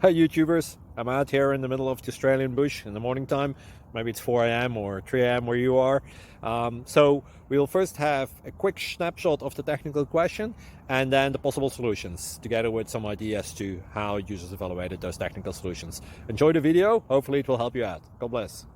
Hi YouTubers, I'm out here in the middle of the Australian bush in the morning time. Maybe it's 4 a.m. or 3 a.m. where you are. So we'll first have a quick snapshot of the technical question and then the possible solutions, together with some ideas to how users evaluated those technical solutions. Enjoy the video, hopefully it will help you out. God bless.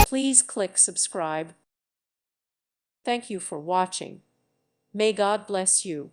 Please click subscribe. Thank you for watching. May God bless you.